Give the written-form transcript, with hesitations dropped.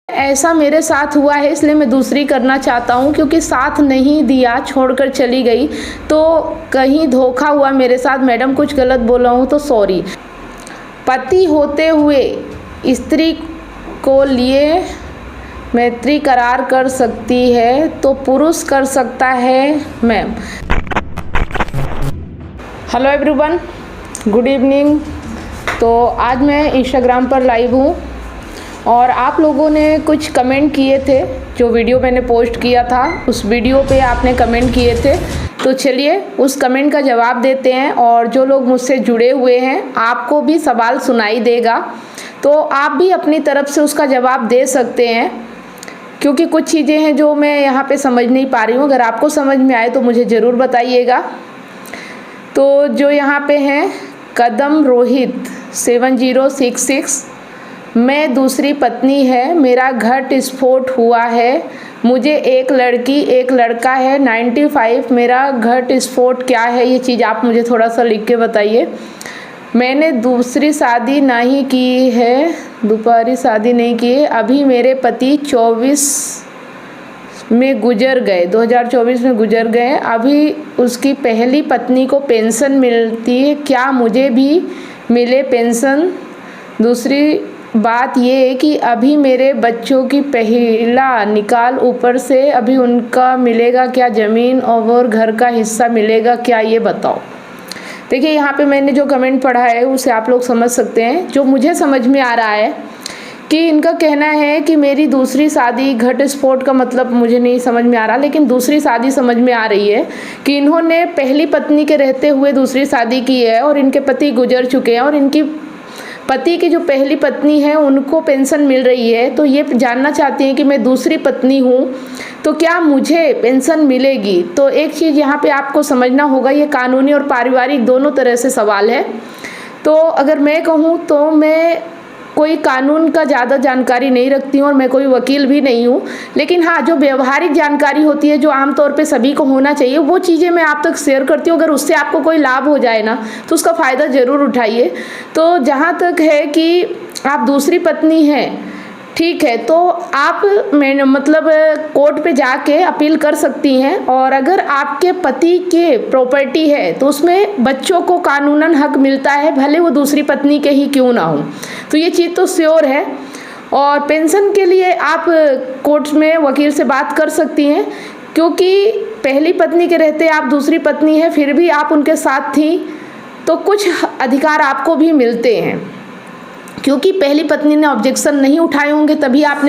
ऐसा मेरे साथ हुआ है इसलिए मैं दूसरी करना चाहता हूँ, क्योंकि साथ नहीं दिया, छोड़कर चली गई तो कहीं धोखा हुआ मेरे साथ। मैडम कुछ गलत बोला हूँ तो सॉरी। पति होते हुए स्त्री को लिए मैत्री करार कर सकती है तो पुरुष कर सकता है ma'am. Hello everyone, good evening. तो आज मैं इंस्टाग्राम पर लाइव हूँ और आप लोगों ने कुछ कमेंट किए थे। जो वीडियो मैंने पोस्ट किया था उस वीडियो पे आपने कमेंट किए थे, तो चलिए उस कमेंट का जवाब देते हैं। और जो लोग मुझसे जुड़े हुए हैं आपको भी सवाल सुनाई देगा, तो आप भी अपनी तरफ से उसका जवाब दे सकते हैं, क्योंकि कुछ चीज़ें हैं जो मैं यहाँ पे समझ नहीं पा रही हूँ। अगर आपको समझ में आए तो मुझे ज़रूर बताइएगा। तो जो यहाँ पे हैं कदम रोहित 7066, मैं दूसरी पत्नी है, मेरा घट स्फोट हुआ है, मुझे एक लड़की एक लड़का है, 95, मेरा घट स्फोट क्या है? ये चीज़ आप मुझे थोड़ा सा लिख के बताइए। मैंने दूसरी शादी नहीं की है, दोबारा शादी नहीं की है। अभी मेरे पति 2024 में गुजर गए। अभी उसकी पहली पत्नी को पेंशन मिलती है, क्या मुझे भी मिले पेंशन? दूसरी बात ये है कि अभी मेरे बच्चों की पहला निकाल ऊपर से अभी उनका मिलेगा क्या? ज़मीन और घर का हिस्सा मिलेगा क्या? ये बताओ। देखिए यहाँ पे मैंने जो कमेंट पढ़ा है उसे आप लोग समझ सकते हैं। जो मुझे समझ में आ रहा है कि इनका कहना है कि मेरी दूसरी शादी, घट स्फोट का मतलब मुझे नहीं समझ में आ रहा, लेकिन दूसरी शादी समझ में आ रही है कि इन्होंने पहली पत्नी के रहते हुए दूसरी शादी की है और इनके पति गुजर चुके हैं और इनकी पति की जो पहली पत्नी है उनको पेंशन मिल रही है। तो ये जानना चाहती हैं कि मैं दूसरी पत्नी हूँ तो क्या मुझे पेंशन मिलेगी? तो एक चीज़ यहाँ पे आपको समझना होगा, ये कानूनी और पारिवारिक दोनों तरह से सवाल है। तो अगर मैं कहूँ तो मैं कोई कानून का ज़्यादा जानकारी नहीं रखती हूँ और मैं कोई वकील भी नहीं हूँ, लेकिन हाँ जो व्यवहारिक जानकारी होती है जो आमतौर पे सभी को होना चाहिए वो चीज़ें मैं आप तक शेयर करती हूँ। अगर उससे आपको कोई लाभ हो जाए ना तो उसका फ़ायदा ज़रूर उठाइए। तो जहाँ तक है कि आप दूसरी पत्नी हैं, ठीक है, तो आप कोर्ट पे जाके अपील कर सकती हैं। और अगर आपके पति के प्रॉपर्टी है तो उसमें बच्चों को कानूनन हक मिलता है, भले वो दूसरी पत्नी के ही क्यों ना हो। तो ये चीज़ तो श्योर है। और पेंशन के लिए आप कोर्ट में वकील से बात कर सकती हैं, क्योंकि पहली पत्नी के रहते आप दूसरी पत्नी है, फिर भी आप उनके साथ थी तो कुछ अधिकार आपको भी मिलते हैं, क्योंकि पहली पत्नी ने ऑब्जेक्शन नहीं उठाए होंगे तभी आपने